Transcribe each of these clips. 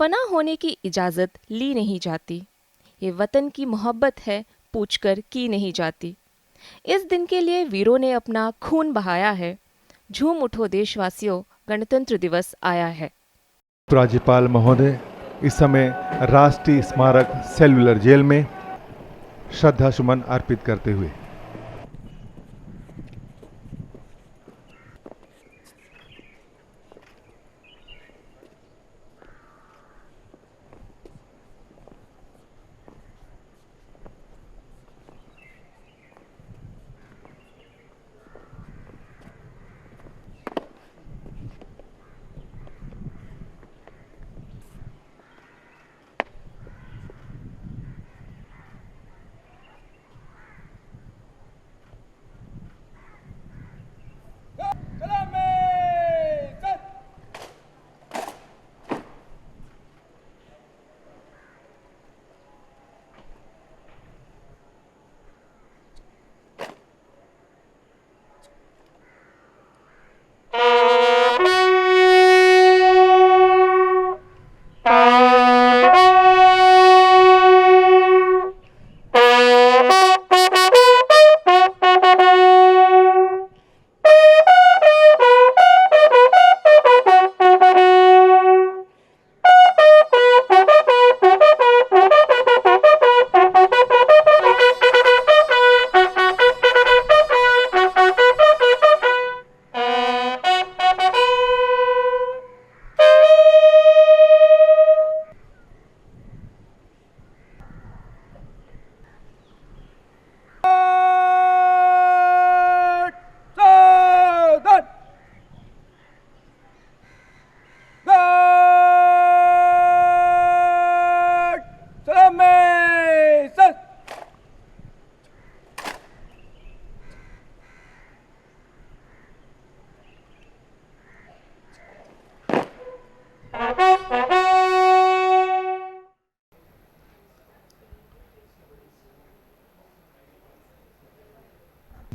फना होने की इजाज़त ली नहीं जाती। ये वतन की मोहब्बत है, पूछकर की नहीं जाती। इस दिन के लिए वीरों ने अपना खून बहाया है। झूम उठो देशवासियों, गणतंत्र दिवस आया है। उपराज्यपाल महोदय इस समय राष्ट्रीय स्मारक सेलुलर जेल में श्रद्धा सुमन अर्पित करते हुए।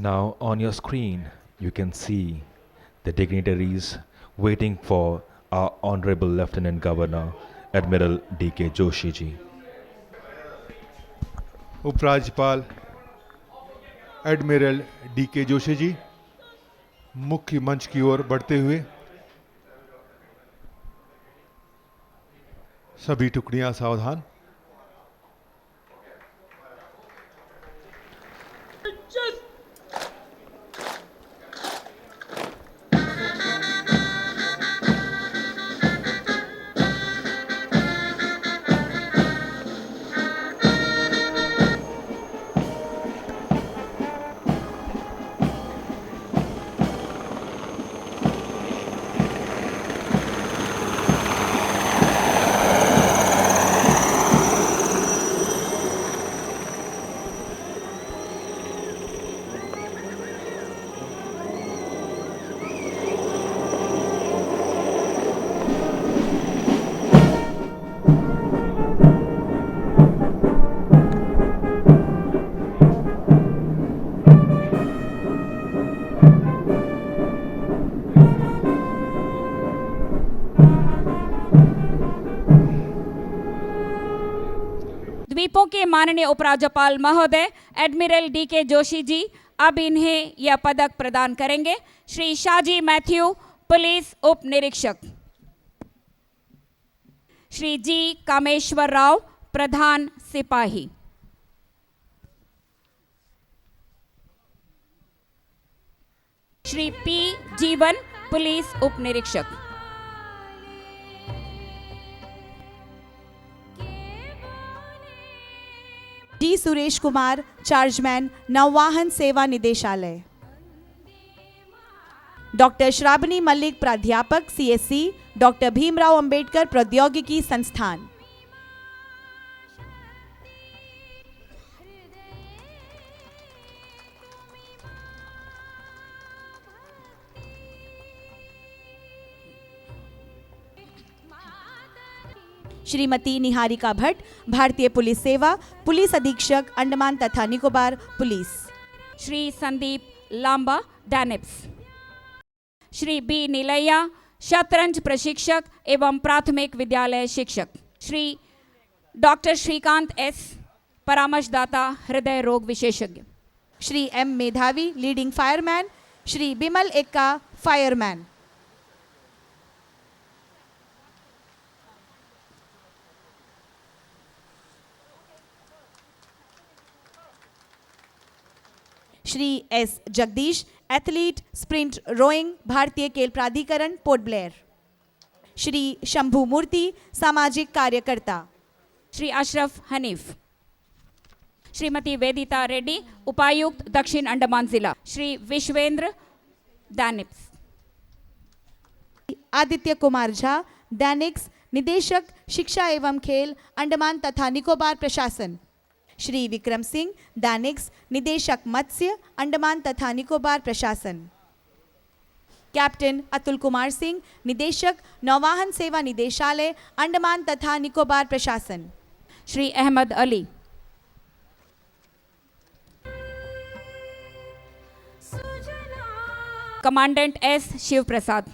Now on your screen you can see the dignitaries waiting for our Honorable Lieutenant Governor Admiral D.K. Joshi ji. उपराज्यपाल एडमिरल डी.के. जोशी जी मुख्य मंच की ओर बढ़ते हुए। सभी टुकड़ियां सावधान। द्वीपों के माननीय उपराज्यपाल महोदय एडमिरल डी.के. जोशी जी अब इन्हें यह पदक प्रदान करेंगे। श्री शाजी मैथ्यू, पुलिस उप निरीक्षक। श्री जी कामेश्वर राव, प्रधान सिपाही। श्री पी जीवन, पुलिस उप निरीक्षक। डी सुरेश कुमार, चार्जमैन, नौवाहन सेवा निदेशालय। डॉक्टर श्रावणी मल्लिक, प्राध्यापक, सीएससी, डॉक्टर भीमराव अंबेडकर प्रौद्योगिकी संस्थान। श्रीमती निहारिका भट्ट, भारतीय पुलिस सेवा, पुलिस अधीक्षक, अंडमान तथा निकोबार पुलिस। श्री संदीप लांबा, डैनिप्स। श्री बी नीलैया, शतरंज प्रशिक्षक एवं प्राथमिक विद्यालय शिक्षक। श्री डॉक्टर श्रीकांत एस, परामर्शदाता हृदय रोग विशेषज्ञ। Shri M Medhavi, leading fireman. Shri Bimal Ekka, fireman. Shri S Jagdish, athlete, sprint rowing, भारतीय खेल प्राधिकरण, पोर्ट ब्लेयर। श्री शंभू मूर्ति, सामाजिक कार्यकर्ता। श्री अशरफ हनीफ। श्रीमती वेदिता रेड्डी, उपायुक्त दक्षिण अंडमान जिला। श्री विश्वेंद्र दानिप्स। आदित्य कुमार झा, दैनिक्स, निदेशक शिक्षा एवं खेल, अंडमान तथा निकोबार प्रशासन। श्री विक्रम सिंह, दैनिक्स, निदेशक मत्स्य, अंडमान तथा निकोबार प्रशासन। कैप्टन अतुल कुमार सिंह, निदेशक नौवाहन सेवा निदेशालय, अंडमान तथा निकोबार प्रशासन। श्री अहमद अली। कमांडेंट एस शिव प्रसाद।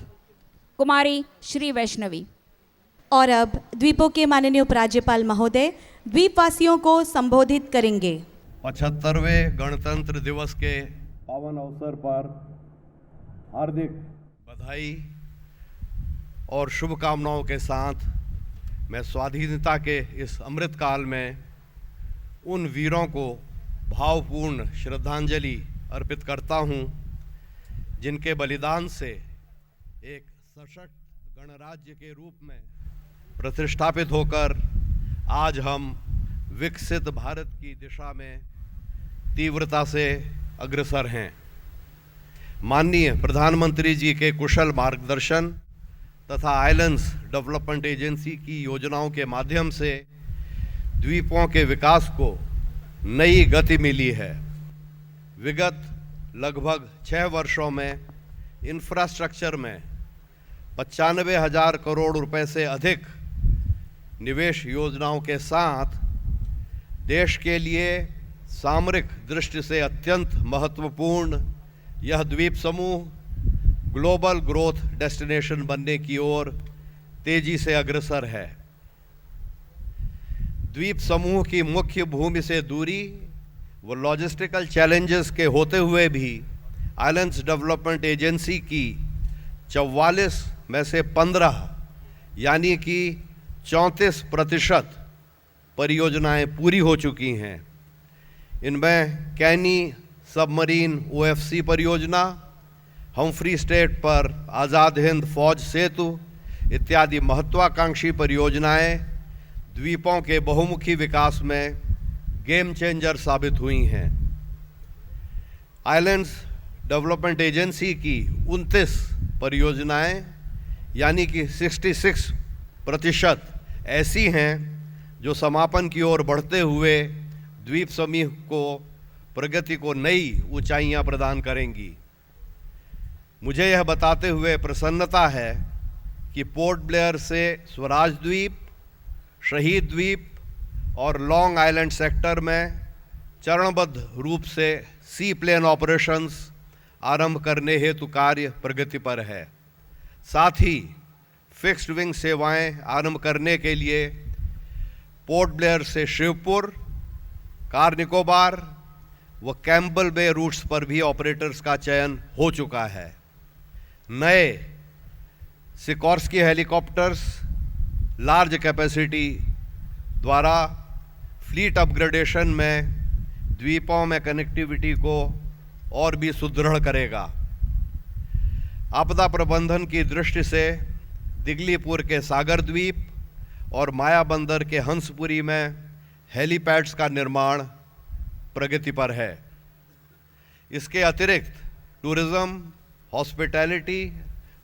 कुमारी श्री वैष्णवी। और अब द्वीपों के माननीय उपराज्यपाल महोदय द्वीपवासियों को संबोधित करेंगे। 75वें गणतंत्र दिवस के पावन अवसर पर हार्दिक बधाई और शुभकामनाओं के साथ मैं स्वाधीनता के इस अमृत काल में उन वीरों को भावपूर्ण श्रद्धांजलि अर्पित करता हूं, जिनके बलिदान से एक सशक्त गणराज्य के रूप में प्रतिष्ठापित होकर आज हम विकसित भारत की दिशा में तीव्रता से अग्रसर हैं। माननीय प्रधानमंत्री जी के कुशल मार्गदर्शन तथा आइलैंड्स डेवलपमेंट एजेंसी की योजनाओं के माध्यम से द्वीपों के विकास को नई गति मिली है। विगत लगभग 6 वर्षों में इंफ्रास्ट्रक्चर में 95,000 करोड़ रुपए से अधिक निवेश योजनाओं के साथ देश के लिए सामरिक दृष्टि से अत्यंत महत्वपूर्ण यह द्वीप समूह ग्लोबल ग्रोथ डेस्टिनेशन बनने की ओर तेजी से अग्रसर है। द्वीप समूह की मुख्य भूमि से दूरी व लॉजिस्टिकल चैलेंजेस के होते हुए भी आइलैंड्स डेवलपमेंट एजेंसी की 44 में से 15 यानी कि 34% परियोजनाएं पूरी हो चुकी हैं। इनमें कैनी सबमरीन OFC परियोजना, हम्फ्री स्ट्रेट पर आज़ाद हिंद फौज सेतु इत्यादि महत्वाकांक्षी परियोजनाएं द्वीपों के बहुमुखी विकास में गेम चेंजर साबित हुई हैं। आइलैंड्स डेवलपमेंट एजेंसी की 29 परियोजनाएं यानी कि 66% ऐसी हैं जो समापन की ओर बढ़ते हुए द्वीप समूह को प्रगति को नई ऊंचाइयां प्रदान करेंगी। मुझे यह बताते हुए प्रसन्नता है कि पोर्ट ब्लेयर से स्वराज द्वीप, शहीद द्वीप और लॉन्ग आइलैंड सेक्टर में चरणबद्ध रूप से सी प्लेन ऑपरेशंस आरंभ करने हेतु कार्य प्रगति पर है। साथ ही फिक्स्ड विंग सेवाएं आरंभ करने के लिए पोर्ट ब्लेयर से शिवपुर, कार निकोबार व कैम्पबेल बे रूट्स पर भी ऑपरेटर्स का चयन हो चुका है। नए सिकोर्स्की हेलीकॉप्टर्स लार्ज कैपेसिटी द्वारा फ्लीट अपग्रेडेशन में द्वीपों में कनेक्टिविटी को और भी सुदृढ़ करेगा। आपदा प्रबंधन की दृष्टि से दिगलीपुर के सागर द्वीप और मायाबंदर के हंसपुरी में हेलीपैड्स का निर्माण प्रगति पर है। इसके अतिरिक्त टूरिज्म, हॉस्पिटैलिटी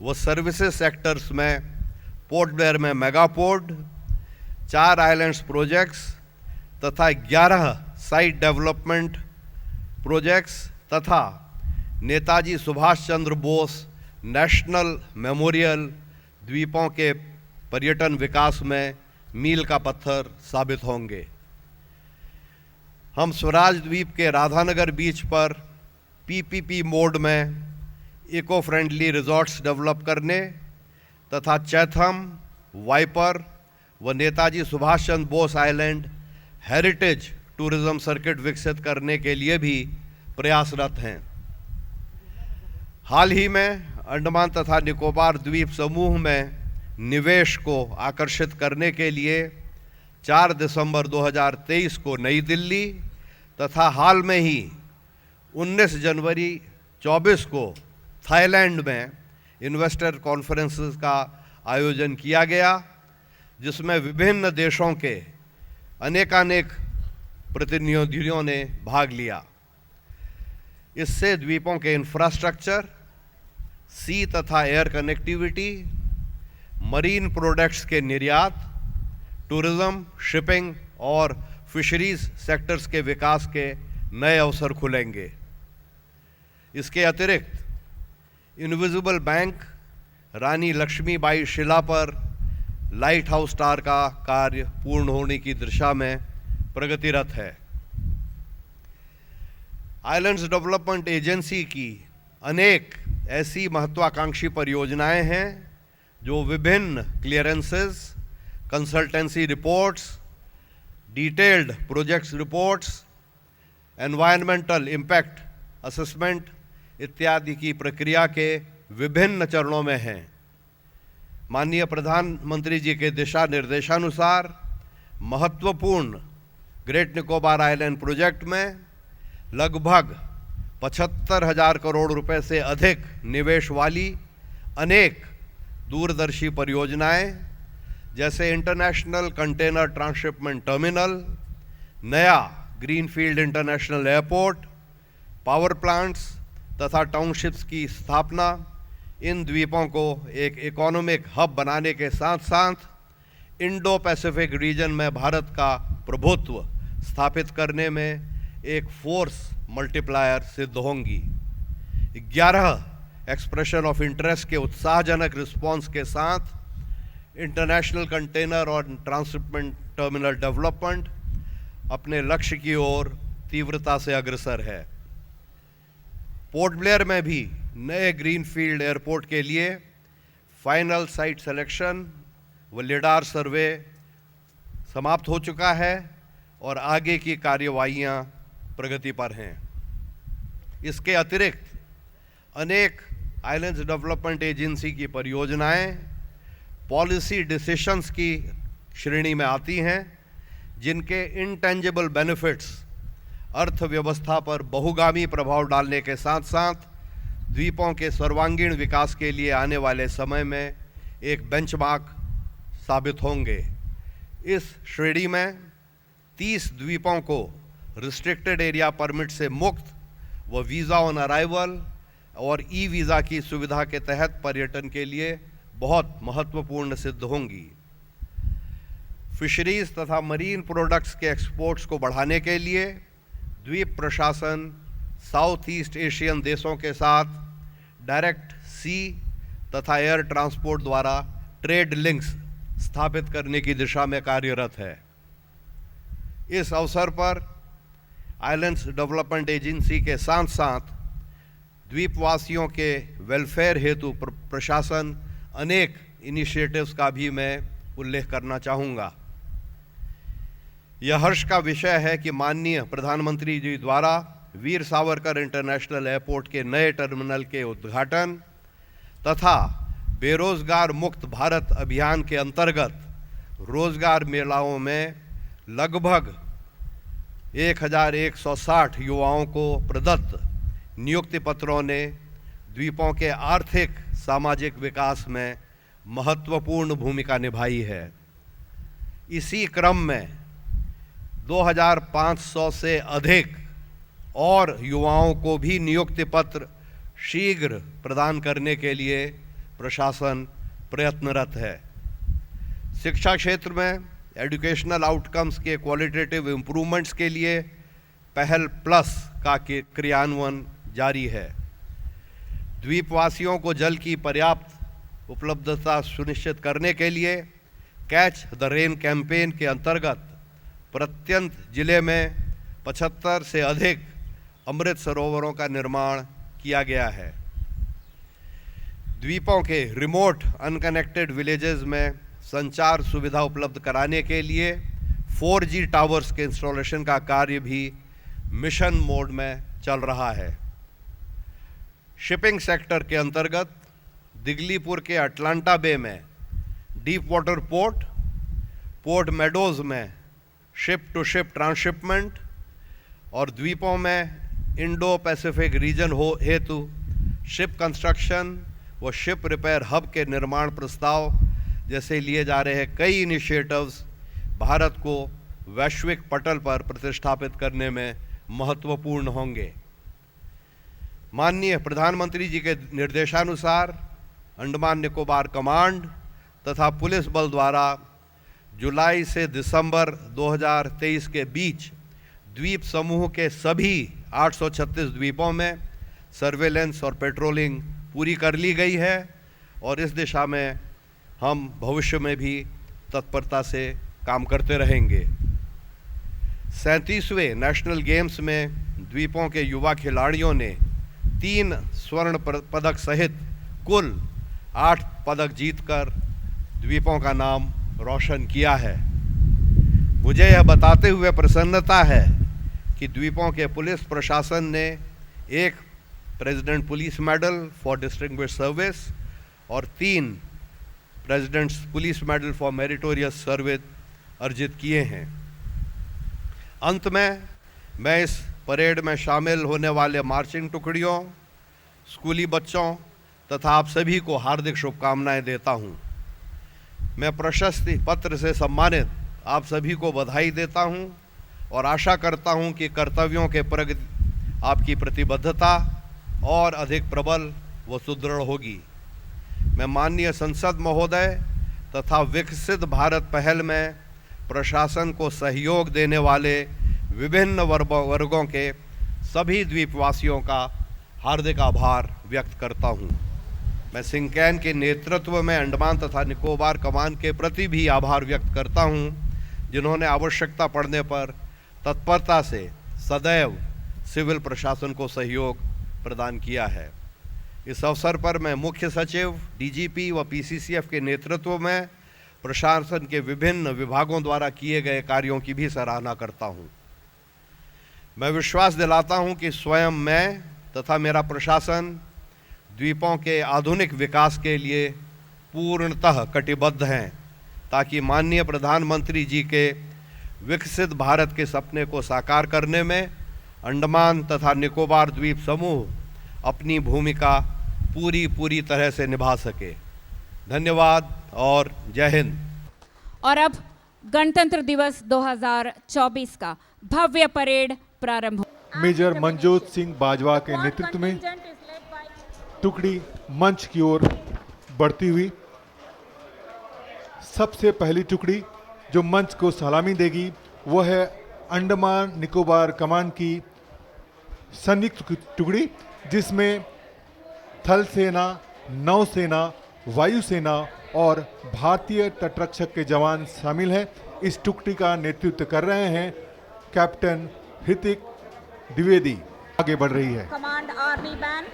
व सर्विसेज सेक्टर्स में पोर्ट ब्लेयर में मेगापोर्ट, 4 आइलैंड्स प्रोजेक्ट्स तथा 11 साइट डेवलपमेंट प्रोजेक्ट्स तथा नेताजी सुभाष चंद्र बोस नेशनल मेमोरियल द्वीपों के पर्यटन विकास में मील का पत्थर साबित होंगे। हम स्वराज द्वीप के राधानगर बीच पर PPP मोड में इको फ्रेंडली रिजॉर्ट्स डेवलप करने तथा चैथम, वाइपर व Netaji Subhash Chandra Bose island heritage tourism circuit विकसित करने के लिए भी प्रयासरत हैं। हाल ही में अंडमान तथा निकोबार द्वीप समूह में निवेश को आकर्षित करने के लिए 4 दिसंबर 2023 को नई दिल्ली तथा हाल में ही 19 जनवरी 24 को थाईलैंड में इन्वेस्टर कॉन्फ्रेंसेस का आयोजन किया गया, जिसमें विभिन्न देशों के अनेकानेक प्रतिनिधियों ने भाग लिया। इससे द्वीपों के इंफ्रास्ट्रक्चर, सी तथा एयर कनेक्टिविटी, मरीन प्रोडक्ट्स के निर्यात, टूरिज्म, शिपिंग और फिशरीज सेक्टर्स के विकास के नए अवसर खुलेंगे। इसके अतिरिक्त इनविजिबल बैंक रानी लक्ष्मीबाई शिला पर लाइट हाउस टावर का कार्य पूर्ण होने की दिशा में प्रगतिरत है। आइलैंड्स डेवलपमेंट एजेंसी की अनेक ऐसी महत्वाकांक्षी परियोजनाएं हैं जो विभिन्न clearances, consultancy reports, detailed projects reports, environmental impact assessment इत्यादि की प्रक्रिया के विभिन्न चरणों में हैं। माननीय प्रधानमंत्री जी के दिशा निर्देशानुसार महत्वपूर्ण ग्रेट निकोबार आइलैंड प्रोजेक्ट में लगभग 75,000 करोड़ रुपए से अधिक निवेश वाली अनेक दूरदर्शी परियोजनाएं जैसे इंटरनेशनल कंटेनर ट्रांसशिपमेंट टर्मिनल, नया greenfield international airport, power plants तथा टाउनशिप्स की स्थापना इन द्वीपों को एक इकोनॉमिक हब बनाने के साथ साथ इंडो पैसिफिक रीजन में भारत का प्रभुत्व स्थापित करने में एक फोर्स मल्टीप्लायर सिद्ध होंगी। 11 एक्सप्रेशन ऑफ इंटरेस्ट के उत्साहजनक रिस्पॉन्स के साथ इंटरनेशनल कंटेनर और ट्रांसशिपमेंट टर्मिनल डेवलपमेंट अपने लक्ष्य की ओर तीव्रता से अग्रसर है। पोर्ट ब्लेयर में भी नए ग्रीनफील्ड एयरपोर्ट के लिए फाइनल साइट सिलेक्शन व लिडार सर्वे समाप्त हो चुका है और आगे की कार्यवाहियां प्रगति पर हैं। इसके अतिरिक्त अनेक आइलैंड्स डेवलपमेंट एजेंसी की परियोजनाएं पॉलिसी डिसीशंस की श्रेणी में आती हैं, जिनके इंटेंजिबल बेनिफिट्स अर्थव्यवस्था पर बहुगामी प्रभाव डालने के साथ साथ द्वीपों के सर्वांगीण विकास के लिए आने वाले समय में एक बेंचमार्क साबित होंगे। इस श्रेणी में 30 द्वीपों को रिस्ट्रिक्टेड एरिया परमिट से मुक्त व वीज़ा ऑन अराइवल और ई वीज़ा की सुविधा के तहत पर्यटन के लिए बहुत महत्वपूर्ण सिद्ध होंगी। फिशरीज तथा मरीन प्रोडक्ट्स के एक्सपोर्ट्स को बढ़ाने के लिए द्वीप प्रशासन साउथ ईस्ट एशियन देशों के साथ डायरेक्ट सी तथा एयर ट्रांसपोर्ट द्वारा ट्रेड लिंक्स स्थापित करने की दिशा में कार्यरत है। इस अवसर पर आइलैंड्स डेवलपमेंट एजेंसी के साथ साथ द्वीपवासियों के वेलफेयर हेतु प्रशासन अनेक इनिशिएटिव्स का भी मैं उल्लेख करना चाहूँगा। यह हर्ष का विषय है कि माननीय प्रधानमंत्री जी द्वारा वीर सावरकर इंटरनेशनल एयरपोर्ट के नए टर्मिनल के उद्घाटन तथा बेरोजगार मुक्त भारत अभियान के अंतर्गत रोजगार मेलाओं में लगभग 1160 युवाओं को प्रदत्त नियुक्ति पत्रों ने द्वीपों के आर्थिक सामाजिक विकास में महत्वपूर्ण भूमिका निभाई है। इसी क्रम में 2500 से अधिक और युवाओं को भी नियुक्ति पत्र शीघ्र प्रदान करने के लिए प्रशासन प्रयत्नरत है। शिक्षा क्षेत्र में एजुकेशनल आउटकम्स के क्वालिटेटिव इम्प्रूवमेंट्स के लिए पहल प्लस का क्रियान्वयन जारी है। द्वीपवासियों को जल की पर्याप्त उपलब्धता सुनिश्चित करने के लिए कैच द रेन कैंपेन के अंतर्गत प्रत्यंत जिले में 75 से अधिक अमृत सरोवरों का निर्माण किया गया है। द्वीपों के रिमोट अनकनेक्टेड विलेजेस में संचार सुविधा उपलब्ध कराने के लिए 4G टावर्स के इंस्टॉलेशन का कार्य भी मिशन मोड में चल रहा है। शिपिंग सेक्टर के अंतर्गत दिगलीपुर के अटलांटा बे में deep water port, port meadows में शिप टू शिप ट्रांसशिपमेंट और द्वीपों में इंडो पैसिफिक रीजन हेतु शिप कंस्ट्रक्शन व शिप रिपेयर हब के निर्माण प्रस्ताव जैसे लिए जा रहे कई इनिशिएटिव्स भारत को वैश्विक पटल पर प्रतिष्ठापित करने में महत्वपूर्ण होंगे। माननीय प्रधानमंत्री जी के निर्देशानुसार अंडमान निकोबार कमांड तथा पुलिस बल द्वारा जुलाई से दिसंबर 2023 के बीच द्वीप समूह के सभी 836 द्वीपों में सर्वेलेंस और पेट्रोलिंग पूरी कर ली गई है और इस दिशा में हम भविष्य में भी तत्परता से काम करते रहेंगे। 37वें नेशनल गेम्स में द्वीपों के युवा खिलाड़ियों ने 3 स्वर्ण पदक सहित कुल 8 पदक जीतकर द्वीपों का नाम रोशन किया है। मुझे यह बताते हुए प्रसन्नता है कि द्वीपों के पुलिस प्रशासन ने एक president police medal for distinguished service और 3 presidents police medal for meritorious service अर्जित किए हैं। अंत में मैं इस परेड में शामिल होने वाले मार्चिंग टुकड़ियों, स्कूली बच्चों तथा आप सभी को हार्दिक शुभकामनाएं देता हूं। मैं प्रशस्ति पत्र से सम्मानित आप सभी को बधाई देता हूं और आशा करता हूं कि कर्तव्यों के प्रति आपकी प्रतिबद्धता और अधिक प्रबल व सुदृढ़ होगी। मैं माननीय संसद महोदय तथा विकसित भारत पहल में प्रशासन को सहयोग देने वाले विभिन्न वर्गों के सभी द्वीपवासियों का हार्दिक आभार व्यक्त करता हूं। मैं सिंकैन के नेतृत्व में अंडमान तथा निकोबार कमान के प्रति भी आभार व्यक्त करता हूं, जिन्होंने आवश्यकता पड़ने पर तत्परता से सदैव सिविल प्रशासन को सहयोग प्रदान किया है। इस अवसर पर मैं मुख्य सचिव, डीजीपी व पीसीसीएफ के नेतृत्व में प्रशासन के विभिन्न विभागों द्वारा किए गए कार्यों की भी सराहना करता हूं। मैं विश्वास दिलाता हूं कि स्वयं मैं तथा मेरा प्रशासन द्वीपों के आधुनिक विकास के लिए पूर्णतः कटिबद्ध हैं, ताकि माननीय प्रधानमंत्री जी के विकसित भारत के सपने को साकार करने में अंडमान तथा निकोबार द्वीप समूह अपनी भूमिका पूरी तरह से निभा सके। धन्यवाद और जय हिंद। और अब गणतंत्र दिवस 2024 का भव्य परेड प्रारंभ हो। मेजर मनजोत सिंह बाजवा के नेतृत्व में टुकड़ी मंच की ओर बढ़ती हुई। सबसे पहली टुकड़ी जो मंच को सलामी देगी वो है अंडमान निकोबार कमान की संयुक्त टुकड़ी, जिसमें थल सेना, नौसेना, वायुसेना और भारतीय तटरक्षक के जवान शामिल हैं। इस टुकड़ी का नेतृत्व कर रहे हैं कैप्टन ऋतिक द्विवेदी। आगे बढ़ रही है command army band.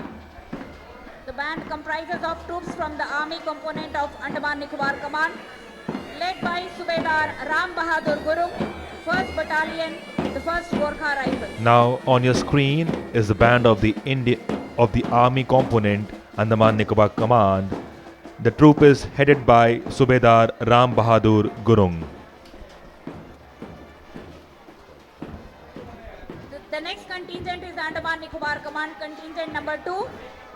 The band comprises of troops from the army component of Andaman Nicobar Command, led by Subedar Ram Bahadur Gurung, 1st Battalion, the 1st Gorkha Rifles. Now on your screen is the band of the Army component Andaman Nicobar Command. The troop is headed by Subedar Ram Bahadur Gurung. The next contingent is Andaman Nicobar Command contingent number 2,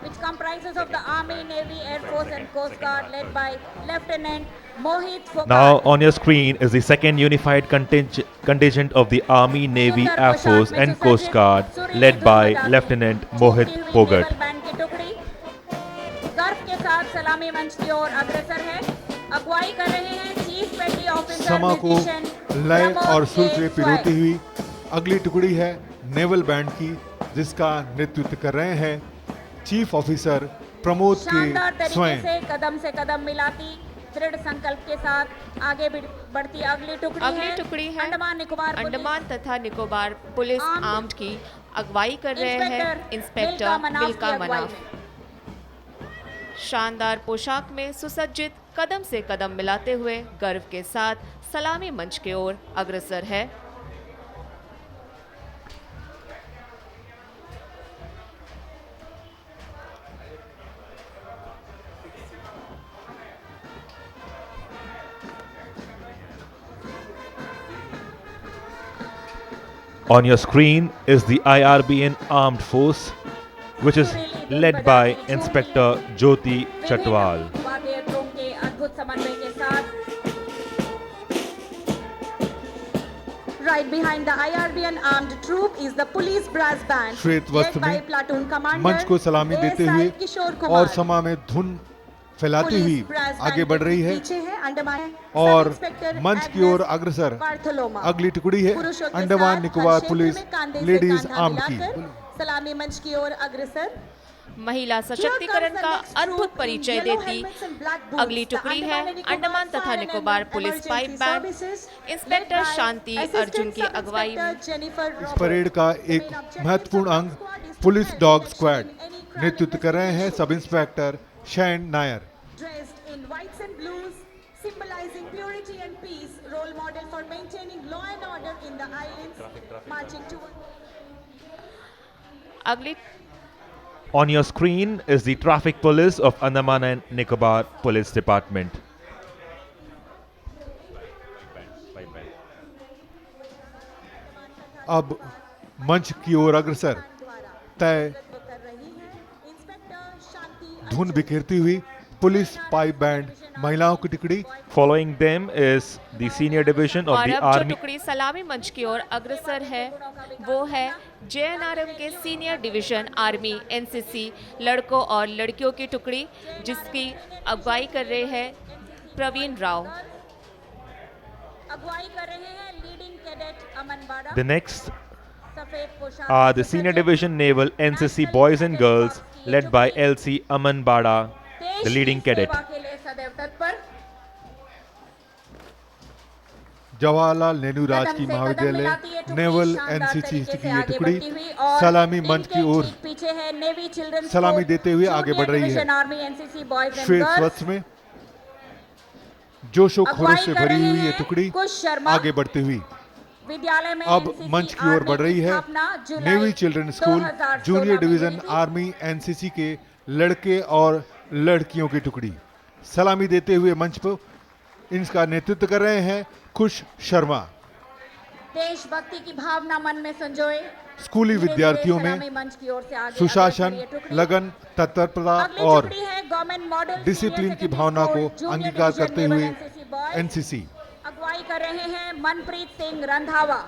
which comprises of the Army, Navy, Air Force and Coast Guard, led by Lieutenant Mohit Fokat. Now on your screen is the second unified contingent of the Army, Navy, Air Force and Coast Guard, led by Lieutenant Mohit Fogat. गर्व के साथ सलामी मंच की ओर अग्रसर है। अगुवाई कर रहे हैं चीफ पेटी ऑफिसर समा को लय और सुर से पिरोती हुई अगली टुकड़ी है नेवल बैंड की, जिसका नेतृत्व कर रहे हैं चीफ ऑफिसर प्रमोद के स्वयं। कदम से कदम मिलाती दृढ़ संकल्प के साथ आगे बढ़ती अगली टुकड़ी है अंडमान तथा निकोबार पुलिस आर्म्ड की। अगुवाई कर रहे हैं इंस्पेक्टर मिल्का मनाफ। शानदार पोशाक में सुसज्जित कदम से कदम मिलाते हुए गर्व के साथ सलामी मंच की ओर अग्रसर है। On your screen is the IRBN Armed Force, which is led by Inspector Jyoti Chatwal. वाद्य यंत्रों के अद्भुत समन्वय के साथ right behind the IRBN armed troop is the police brass band श्वेत वस्त्र led by में platoon commander मंच को सलामी देते हुए ASI किशोर और कुमार। समा में धुन फैलाती हुई पुलिस ब्रास आगे बैंड बढ़ के रही है पीछे है अंडमान और सब इंस्पेक्टर मंच की ओर एग्नेस अग्रसर बार्थोलोमा। अगली टुकड़ी है पुरुषों के अंडमान साथ निकोबार हर क्षेत्र पुलिस में कांधे से लेडीज कांधा आर्म की। मिलाकर सलामी मंच की ओर अग्रसर। महिला सशक्तिकरण का अद्भुत परिचय देती अगली टुकड़ी है अंडमान तथा Nicobar police pipe band. Inspector Shanti Arjun की अगुवाई में इस परेड का एक महत्वपूर्ण अंग पुलिस डॉग स्क्वाड नेतृत्व कर रहे हैं sub inspector शैन Nair. dressed in whites and blues, symbolizing purity and peace, role model for maintaining law and order in the islands, marching toward. अगली On your screen is the traffic police of Andaman and Nicobar Police Department. अब मंच की ओर अग्रसर तय कर रही है inspector शांति धुन बिखेरती हुई पुलिस पाइप बैंड महिलाओं की टुकड़ी। Following them is the senior division of और the अब जो army. टुकड़ी सलामी मंच की ओर अग्रसर है वो है JNRM के सीनियर डिवीजन आर्मी NCC लड़कों और लड़कियों की टुकड़ी, जिसकी अगुवाई कर रहे हैं प्रवीण राव। अगुवाई कर रहे हैं लीडिंग कैडेट अमन बाड़ा। The next सफेद पोशाक are the में senior सज्जित division naval NCC boys and girls led by LC Aman Bada, the leading cadet. सेवा के लिए सदैव तत्पर। जवाहरलाल नेहरू राजकीय कदम से कदम महाविद्यालय मिलाती है टुकड़ी, नेवल शानदार एनसीसी तरीके की से ये आगे टुकड़ी बढ़ती हुई और सलामी मंच की इनके ओर ठीक पीछे है नेवी चिल्ड्रंस सलामी कोर, देते हुए आगे बढ़ जूनियर रही है। Division army NCC boys and श्वेत गर्ल्स। वस्त्र में जोशो खरोश अगुवाई से कर भरी रहे हुई ये हैं टुकड़ी कुश शर्मा। आगे बढ़ती हुई विद्यालय में अब NCC मंच की ओर आर्मी बढ़ रही है स्थापना जुलाई नेवी चिल्ड्रन स्कूल 2016 जूनियर में डिवीजन हुई थी। आर्मी एनसीसी के लड़के और लड़कियों की टुकड़ी सलामी देते हुए मंच पर इनका नेतृत्व कर रहे हैं खुश शर्मा। देशभक्ति की भावना मन में संजोए स्कूली धीरे-धीरे विद्यार्थियों में सलामी मंच की ओर से आगे सुशासन, अग्रसर ये टुकड़ी। लगन, तत्परता अगली और टुकड़ी है गवर्नमेंट मॉडल डिसिप्लिन सीनियर की भावना को सेकेंडरी स्कूल, अंगीकार जूनियर करते डिवीजन हुए नेवल एनसीसी बॉयज। एनसीसी अगुवाई कर रहे हैं मनप्रीत सिंह रंधावा।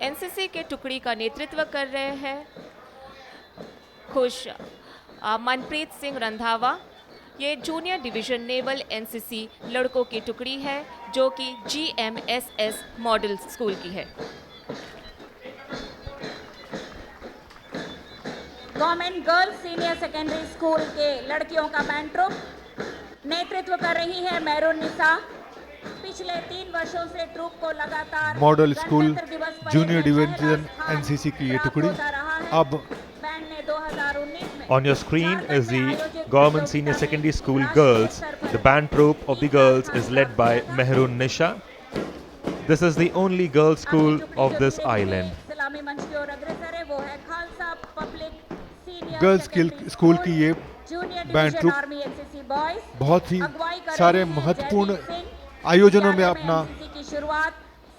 एनसीसी के टुकड़ी का नेतृत्व कर रहे हैं खुश मनप्रीत सिंह रंधावा। ये जूनियर डिवीजन नेवल एनसीसी लड़कों की टुकड़ी है जो कि GMSS मॉडल स्कूल की है। Government girls senior secondary school के लड़कियों का बैंड ट्रूप नेतृत्व कर रही है मेहरून निसा। पिछले 3 वर्षों से ट्रूप को लगातार मॉडल स्कूल गणतंत्र दिवस परेड जूनियर में डिवीजन पहला स्थान एनसीसी की ये प्राप्त टुकड़ी होता रहा है। अब बैंड ने 2019 में On your screen Jharkhand is में the आयोजित Government Senior प्रतियोगिता Secondary में School राष्ट्रीय girls. स्तर पर The band troupe of the girls is led by Mehrun Nisha. This is the only girls' school अगली टुकड़ी of जो this धीरे-धीरे island. सलामी मंच की ओर अग्रसर है वो है Khalsa public senior girls secondary school की ये junior band division troop army NCC boys. बहुत ही अगुवाई कर सारे रहे हैं महत्वपूर्ण जयदीप सिंह। आयोजनों में विद्यालय अपना NCC की शुरुआत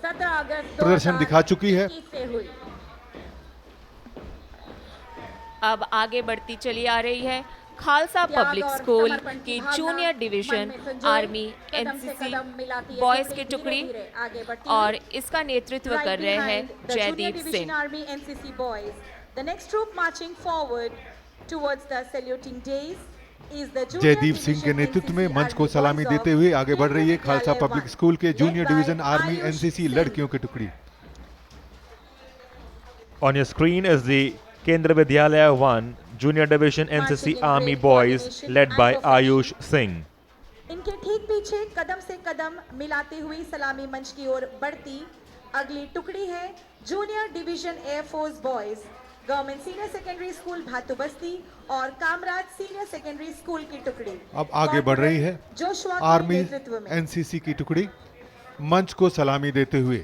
17 अगस्त प्रदर्शन दिखा चुकी है। 2021 से हुई। अब आगे बढ़ती चली आ रही है खालसा त्याग पब्लिक और स्कूल समर्पण की भावना जूनियर मन डिवीजन में संजोए, आर्मी कदम से एनसीसी कदम मिलाती है बॉयज की टुकड़ी, टुकड़ी धीरे-धीरे आगे बढ़ती और हुई। इसका नेतृत्व Right कर रहे हैं behind the Junior Jaideep Division Singh. Army NCC boys. The next troop marching forward towards the saluting days is the Junior Jaideep Singh के Division नेतृत्व में NCC मंच को Army सलामी boys देते of हुए आगे बढ़ रही है केंद्रीय खालसा विद्यालय पब्लिक वन, स्कूल के led junior by division army Ayush NCC Singh. लड़कियों की टुकड़ी। On your screen is the Kendra Vidyalaya 1 Junior Division NCC in Army great boys coordination led and by perfection. Ayush Singh. इनके ठीक पीछे कदम से कदम मिलाती हुई सलामी मंच की ओर बढ़ती अगली टुकड़ी है junior division air force boys government senior secondary school Bhatu Basti और कामराज सीनियर सेकेंडरी स्कूल की टुकड़ी अब आगे बढ़ रही है जोशुआ के आर्मी नेतृत्व में। एनसीसी की टुकड़ी मंच को सलामी देते हुए,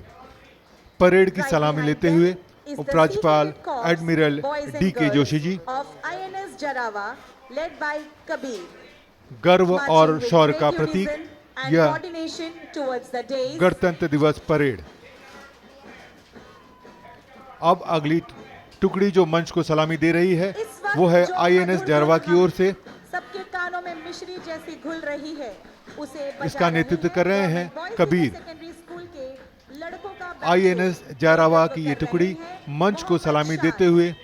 परेड की सलामी लेते हुए उपराज्यपाल admiral D K. Joshi ji of INS Jarawa led by Kabir, गर्व और शौर्य का प्रतीक यह कोऑर्डिनेशन टुवर्ड्स द डेज गणतंत्र दिवस परेड। अब अगली टुकड़ी जो मंच को सलामी दे रही है इस वक्त वो है जो आईएनएस मधुर जरवा की ओर से। सबके कानों में मिश्री जैसी घुल रही है, उसे बजा इसका रहे नेतृत्व हैं कर रहे हैं boys Kabir. Senior secondary school के लड़कों का आईएनएस जरावा की ये टुकड़ी मंच को सलामी देते हुए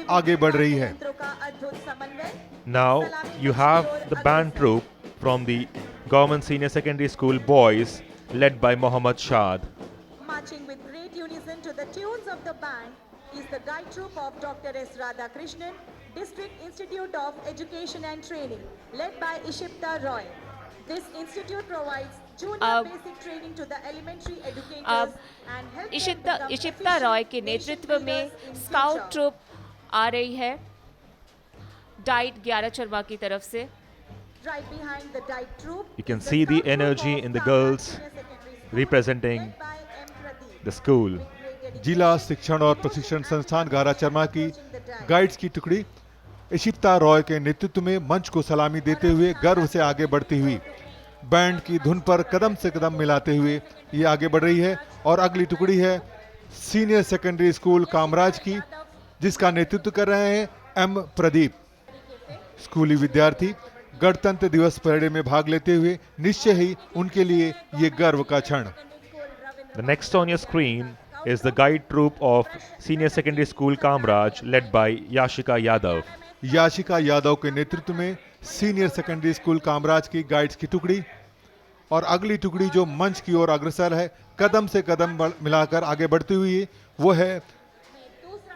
आगे बढ़ रही है। का अद्भुत समन्वय। Now you have the band troupe from the Government Senior Secondary School Boys led by Mohammad Shad. Marching with great unison to the tunes of the band is the guide troupe of Dr. S. Radhakrishnan, District Institute of Education and Training, led by Ishipta Roy. This institute provides junior अब- basic training to the elementary अब educators and help them Ishita become इशिप्ता efficient Roy के nation नेतृत्व में builders in scout future. Troop आ रही है diet 11 चरवा की तरफ से। Right behind the Dyke troop, You can is the see the scout troop energy of in the Kamraj girls Senior Secondary School, representing led by M. Pradeep. the school. With great dedication, जिला शिक्षण और प्रशिक्षण संस्थान गारा चरमा की guides की टुकड़ी इशिप्ता रॉय के नेतृत्व में मंच को सलामी देते हुए गर्व से आगे बढ़ती हुई, बैंड की धुन पर कदम से कदम मिलाते हुए ये आगे बढ़ रही है। और अगली टुकड़ी है सीनियर सेकेंडरी स्कूल कामराज की, जिसका नेतृत्व कर रहे हैं एम प्रदीप। स्कूली विद्यार्थी गणतंत्र दिवस परेड में भाग लेते हुए निश्चय ही उनके लिए ये गर्व का क्षण। The next on your screen is the guide troupe of Senior Secondary School Kamraj led by Yashika Yadav. Yashika Yadav के नेतृत्व में सीनियर सेकेंडरी स्कूल कामराज की गाइड्स की टुकड़ी। और अगली टुकड़ी जो मंच की ओर अग्रसर है, कदम से कदम मिलाकर आगे बढ़ती हुई, वो है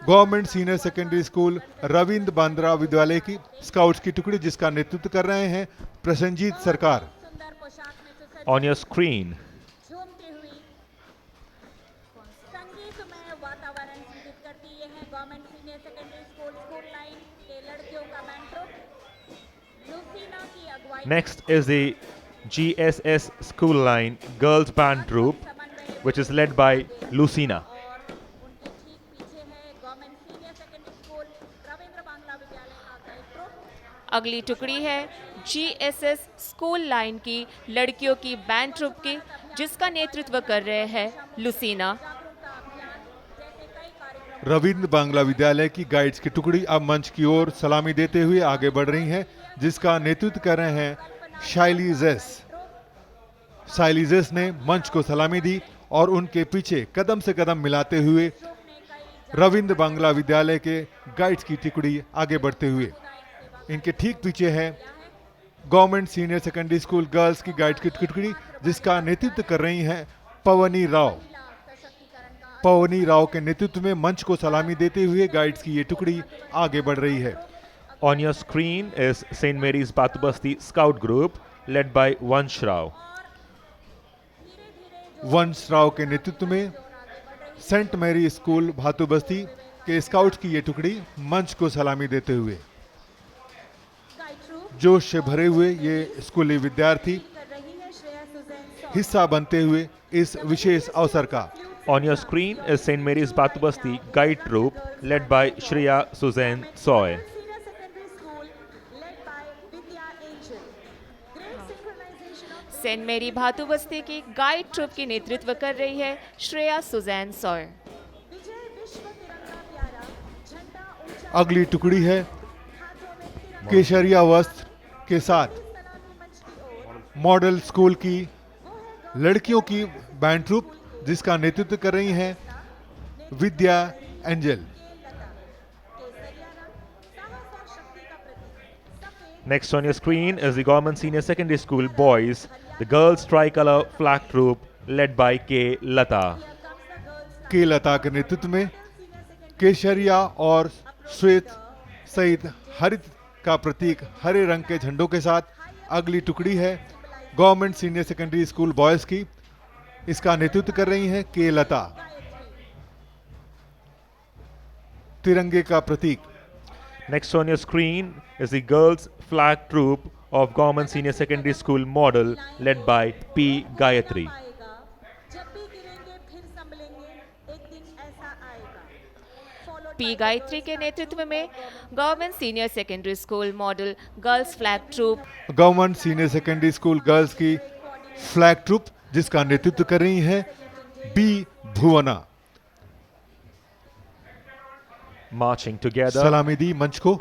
government senior secondary school Ravindra Bandra विद्यालय की स्काउट्स की टुकड़ी, जिसका नेतृत्व कर रहे हैं प्रसन्नजीत सरकार। सुंदर पोशाक में सुसज्जित On your screen, झूमती हुई संगीतमय वातावरण सृजित करती ये है government senior secondary school school line के लड़कियों का बैंड ट्रुप। लुसीना की अगुवाई next is the GSS School Line Girls Band Troupe, which is led by Lucina. और उनके ठीक पीछे है government senior secondary school Ravindra Bangla विद्यालय का गाइड ट्रुप। अगली टुकड़ी है जीएसएस स्कूल लाइन की लड़कियों की बैंड ट्रुप की, जिसका नेतृत्व कर रहे हैं लुसीना। जागरूकता अभियान जैसे कई कार्यक्रम रविंद्र बांग्ला विद्यालय की गाइड्स की टुकड़ी अब मंच की ओर सलामी देते हुए आगे बढ़ रही हैं, जिसका नेतृत्व कर रहे हैं शाइली जेस। शाइली जेस ने मंच को सलामी दी और उनके पीछे कदम से कदम मिलाते हुए रविंद्र बांग्ला विद्यालय के गाइड्स की टुकड़ी आगे बढ़ते हुए। इनके ठीक पीछे है government senior secondary school girls की गाइड्स की टुकड़ी, जिसका नेतृत्व कर रही हैं पवनी राव। पवनी राव के नेतृत्व में मंच को सलामी देते हुए गाइड्स की ये टुकड़ी आगे बढ़ रही है। On your screen is St. Mary's Batubasti Scout Group led by Vansh Rao. वंश राव के नेतृत्व में सेंट मैरी स्कूल भातु बस्ती के स्काउट्स की ये टुकड़ी मंच को सलामी देते हुए गाइड ट्रुप जोश से भरे हुए ये स्कूली विद्यार्थी कर रही है श्रेया सुजैन हिस्सा बनते हुए इस विशेष अवसर का। On your screen is St. Mary's Batubasti Guide Troupe led by Shreya Suzanne Soy. Senior secondary school led by Vidya Angel. Great synchronization of saint Mary Bhatu बस्ती की गाइड ट्रुप की नेतृत्व कर रही है श्रेया सुजैन सॉय। विजय विश्व तिरंगा प्यारा झंडा ऊंचा अगली टुकड़ी है हाथों में तिरंगा केशरिया वस्त्र के साथ सलामी मंच की ओर मॉडल स्कूल की लड़कियों की बैंड ट्रूप, जिसका नेतृत्व कर रही हैं विद्या angel. Next on your screen is the Government Senior Secondary School Boys, the Girls Tricolor Flag Troupe led by K. Lata. के लता के नेतृत्व में केशरिया और श्वेत सहित हरित का प्रतीक हरे रंग के झंडों के साथ अगली टुकड़ी है government senior secondary school boys की। इसका नेतृत्व कर रही हैं के लता। तिरंगे का प्रतीक। Next on your screen is the girls flag troop of Government Senior Secondary School model led by P. Gayatri. जब भी गिरेंगे फिर संभलेंगे, एक दिन ऐसा आएगा। पी गायत्री के नेतृत्व में government senior secondary school model girls flag troop government senior secondary school girls की फ्लैग ट्रूप जिसका नेतृत्व कर रही हैं बी भुवना। Marching together. सलामी दी मंच को।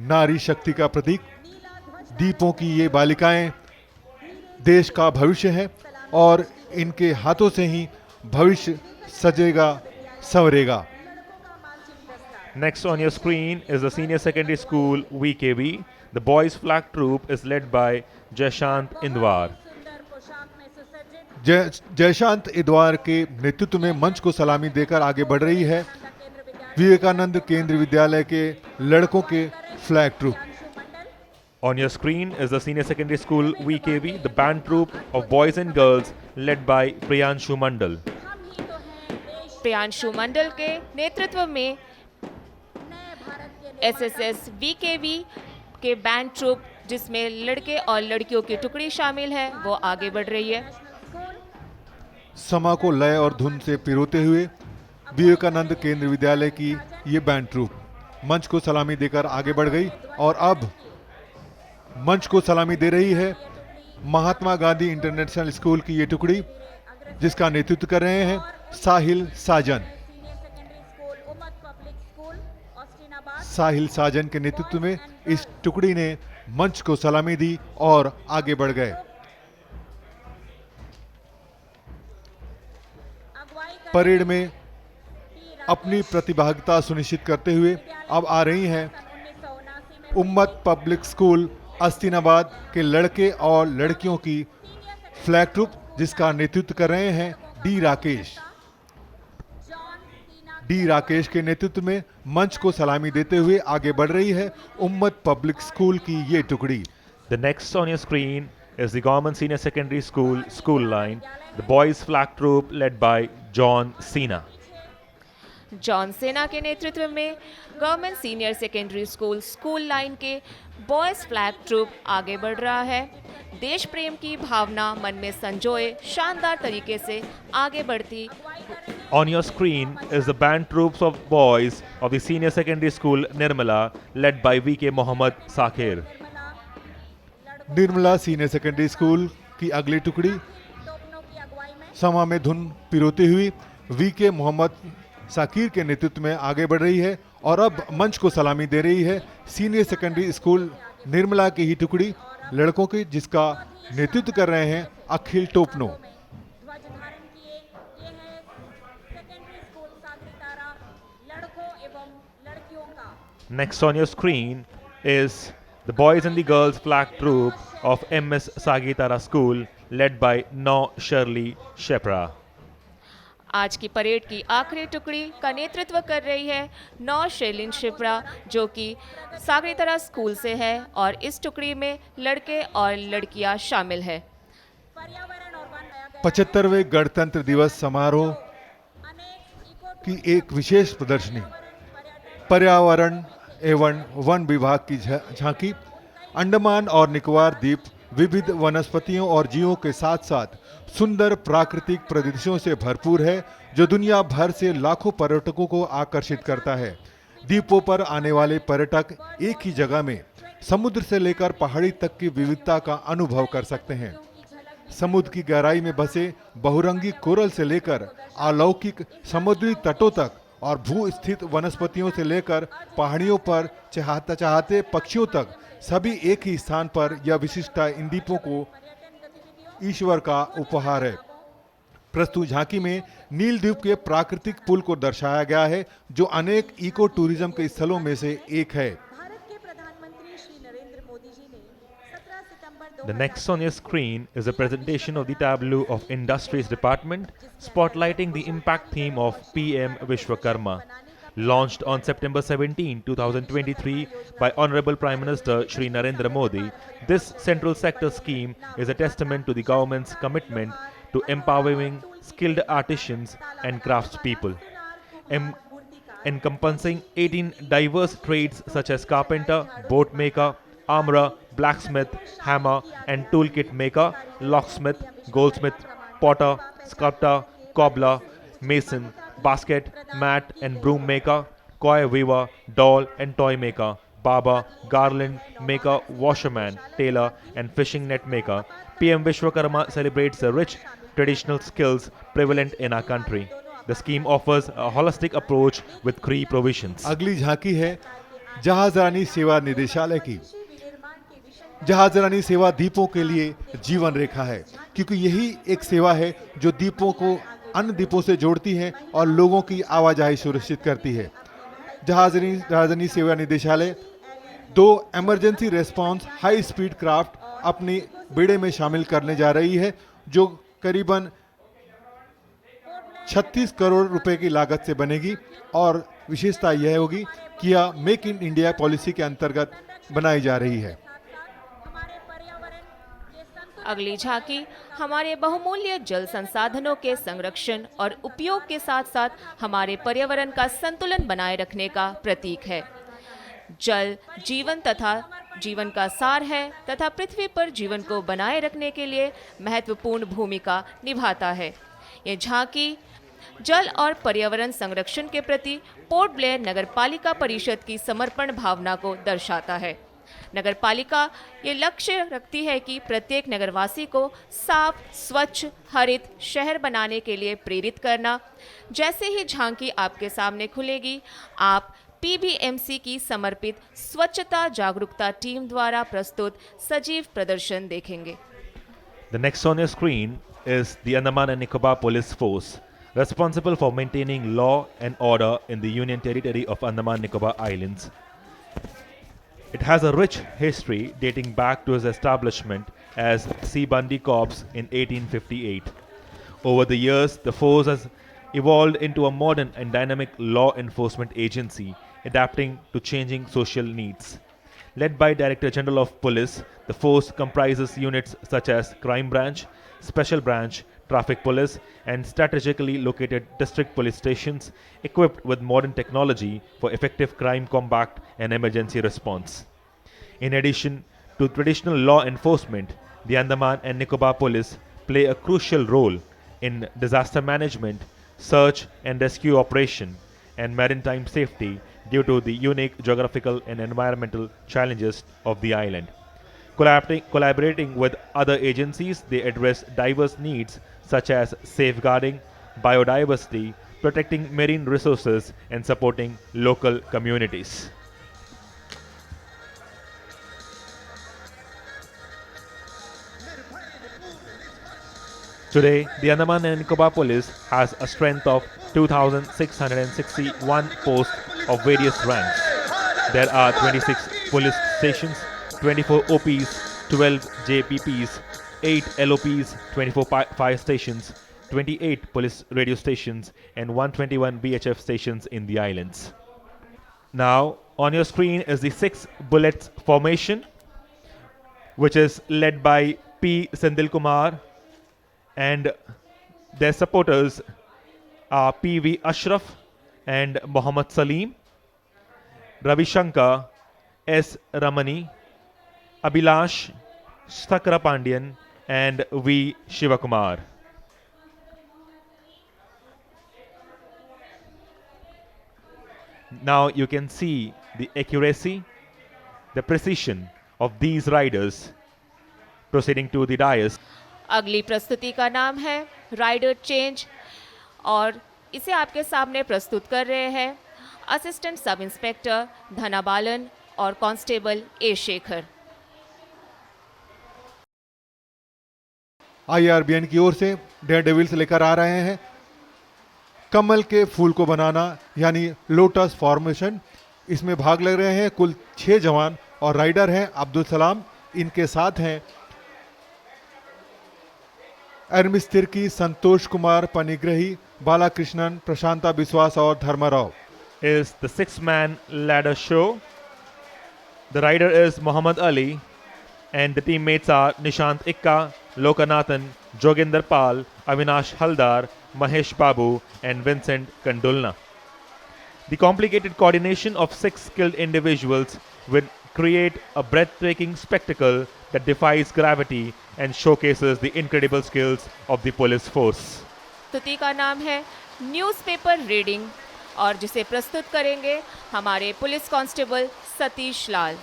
नारी शक्ति का प्रतीक दीपों की ये बालिकाएं देश का भविष्य है और इनके हाथों से ही भविष्य सजेगा संवरेगा। Next on your screen is the Senior Secondary School VKV. The boys flag troop is led by Jayshant Indwar. सुंदर पोशाक में सुसज्जित जयशांत इदवार के नेतृत्व में मंच को सलामी देकर आगे बढ़ रही है विवेकानंद केंद्र विद्यालय के लड़कों के flag troop. On your screen is the Senior Secondary School VKV, the band troop of boys and girls led by Priyanshu Mandal. हम ही तो हैं देश प्रियांशु मंडल के नेतृत्व में नए भारत के एसएसएस वीकेवी के बैंड ट्रूप जिसमें लड़के और लड़कियों की टुकड़ी शामिल है वो आगे बढ़ रही है। स्कूल समा को लय और धुन से पिरोते हुए विवेकानंद केंद्र विद्यालय की ये बैंड ट्रूप मंच को सलामी देकर आगे बढ़ गई और अब मंच को सलामी दे रही है महात्मा गांधी इंटरनेशनल स्कूल की ये टुकड़ी जिसका नेतृत्व कर रहे हैं Sahil Sajan. Senior secondary school उमत पब्लिक स्कूल ऑस्टिनाबाद साहिल साजन के नेतृत्व में इस टुकड़ी ने मंच को सलामी दी और आगे बढ़ गए। अगुवाई कर परेड में अपनी प्रतिभागिता सुनिश्चित करते हुए अब आ रही हैं 1979 में उम्मत पब्लिक स्कूल अस्तिनाबाद के लड़के और लड़कियों की फ्लैग ट्रूप जिसका नेतृत्व कर रहे हैं डी राकेश। जॉन टीना डी राकेश के नेतृत्व में मंच को सलामी देते हुए आगे बढ़ रही है उम्मत पब्लिक स्कूल की ये टुकड़ी। The next on your screen is the Government Senior Secondary School school line, the boys flag troop led by John Cena. John सेना के नेतृत्व में government senior secondary school school line के बॉयज फ्लैग ट्रूप आगे बढ़ रहा है। देश प्रेम की भावना मन में संजोए शानदार तरीके से आगे बढ़ती On your screen is the band troops of boys of the Senior Secondary School Nirmala led by VK Mohammed Sakir. Nirmala senior secondary school की अगली टुकड़ी टोपनों की अगुवाई में समा में धुन पिरोती हुई वीके मोहम्मद साकिर के नेतृत्व में आगे बढ़ रही है और अब मंच को सलामी दे रही है सीनियर सेकेंडरी स्कूल निर्मला की ही टुकड़ी लड़कों की जिसका नेतृत्व कर रहे हैं अखिल टोपनो। ध्वज धारण किए ये है सेकेंडरी स्कूल सागरीतारा लड़कों एवं लड़कियों का। Next on your screen is the boys and the girls flag troop of MS Sagitara School led by No Shirley Shepra. आज की परेड की आखिरी टुकड़ी का नेतृत्व कर रही है नौ शैलिन शिप्रा जो कि सागरीतरा स्कूल से है और इस टुकड़ी में लड़के और लड़कियां शामिल है। पर्यावरण और वन गया 75वें गणतंत्र दिवस समारोह अनेक इको की एक विशेष प्रदर्शनी पर्यावरण एवं वन विभाग की झांकी अंडमान और निकोबार द्वीप विविध वनस्पतियों और जीवों के साथ साथ सुंदर प्राकृतिक प्रदृश्यों से भरपूर है जो दुनिया भर से लाखों पर्यटकों को आकर्षित करता है। द्वीपों पर आने वाले पर्यटक एक ही जगह में समुद्र से लेकर पहाड़ी तक की विविधता का अनुभव कर सकते हैं। समुद्र की गहराई में बसे बहुरंगी कोरल से लेकर अलौकिक समुद्री तटों तक और भू स्थित वनस्पतियों से लेकर पहाड़ियों पर चहचहाते पक्षियों तक सभी एक ही स्थान पर यह विशिष्टता इन द्वीपों को ईश्वर का उपहार है। प्रस्तुत झांकी में नील द्वीप के प्राकृतिक पुल को दर्शाया गया है जो अनेक इको टूरिज्म के स्थलों में से एक है। भारत के प्रधानमंत्री श्री नरेंद्र मोदी जी ने 17 सितंबर The next on your screen is a presentation of the tableau of Industries Department spotlighting the impact theme of PM Vishwakarma. Launched on September 17, 2023 by Honorable Prime Minister Shri Narendra Modi, this central sector scheme is a testament to the government's commitment to empowering skilled artisans and craftspeople. encompassing 18 diverse trades such as carpenter, boat maker, armorer, blacksmith, hammer and toolkit maker, locksmith, goldsmith, potter, sculptor, cobbler, mason, basket, mat and broom maker, coy weaver, doll and toy maker, barber, garland maker, washerman, tailor and fishing net maker. PM Vishwakarma celebrates the rich traditional skills prevalent in our country. The scheme offers a holistic approach with three provisions. अगली झांकी है जहाजरानी सेवा निदेशालय की। जहाजरानी सेवा दीपों के लिए जीवन रेखा है, क्योंकि यही एक सेवा है जो दीपों को अन्य दीपों से जोड़ती है और लोगों की आवाजाही सुनिश्चित करती है। जहाजरानी सेवा निदेशालय 2 emergency response high speed craft अपनी बेड़े में शामिल करने जा रही है, जो करीबन 36 करोड़ रुपए की लागत से बनेगी और विशेषता यह होगी कि यह मेक इन इंडिया पॉलिसी के अंतर्गत बनाई जा रही है। अगली झांकी हमारे बहुमूल्य जल संसाधनों के संरक्षण और उपयोग के साथ साथ हमारे पर्यावरण का संतुलन बनाए रखने का प्रतीक है। जल जीवन तथा जीवन का सार है तथा पृथ्वी पर जीवन को बनाए रखने के लिए महत्वपूर्ण भूमिका निभाता है। ये झांकी जल और पर्यावरण संरक्षण के प्रति पोर्ट ब्लेयर नगरपालिका परिषद की समर्पण भावना को दर्शाता है। नगरपालिका ये लक्ष्य रखती है कि प्रत्येक नगरवासी को साफ, स्वच्छ, हरित शहर बनाने के लिए प्रेरित करना। जैसे ही झांकी आपके सामने खुलेगी, आप पीबीएमसी की समर्पित स्वच्छता जागरूकता टीम द्वारा प्रस्तुत सजीव प्रदर्शन देखेंगे। The next on your screen is the Andaman and Nicobar Police Force, responsible for maintaining law and order in the Union Territory of Andaman Nicobar Islands. It has a rich history dating back to its establishment as C. Bundy Corps in 1858. Over the years, the force has evolved into a modern and dynamic law enforcement agency, adapting to changing social needs. Led by Director General of Police, the force comprises units such as Crime Branch, Special Branch, Traffic Police, and strategically located district police stations equipped with modern technology for effective crime combat and emergency response. In addition to traditional law enforcement, the Andaman and Nicobar Police play a crucial role in disaster management, search and rescue operation, and maritime safety due to the unique geographical and environmental challenges of the island. Collaborating with other agencies, they address diverse needs such as safeguarding biodiversity, protecting marine resources, and supporting local communities. Today, the Andaman and Nicobar Police has a strength of 2,661 posts of various ranks. There are 26 police stations, 24 OPs, 12 JPPs, 8 LOPs, 24 fire stations, 28 police radio stations, and 121 BHF stations in the islands. Now, on your screen is the 6 Bullets formation, which is led by P. Sendil Kumar, and their supporters are P.V. Ashraf and Muhammad Salim, Ravi Shankar, S. Ramani, Abhilash, Sakra Pandian, and V. Shivakumar. Now you can see the accuracy, the precision of these riders proceeding to the dais. अगली प्रस्तुति का नाम है rider change और इसे आपके सामने प्रस्तुत कर रहे हैं असिस्टेंट सब इंस्पेक्टर धना बालन और कांस्टेबल ए शेखर। IRBN की ओर से डेयर डेविल्स लेकर आ रहे हैं कमल के फूल को बनाना यानी लोटस फॉर्मेशन। इसमें भाग ले रहे हैं कुल 6 जवान और राइडर हैं अब्दुल सलाम। इनके साथ हैं एरमिस तिर्की, संतोष कुमार पनिग्रही, बालाकृष्णन, प्रशांता विश्वास और Dharmarao. Is the 6-man ladder show. The rider is Muhammad Ali and the teammates are Nishant Ikka, Lokanathan, Joginder Pal, Avinash Haldar, Mahesh Babu and Vincent Kandulna. The complicated coordination of 6 skilled individuals will create a breathtaking spectacle that defies gravity and showcases the incredible skills of the police force. स्तुति का नाम है newspaper reading और जिसे प्रस्तुत करेंगे हमारे police constable Satish लाल।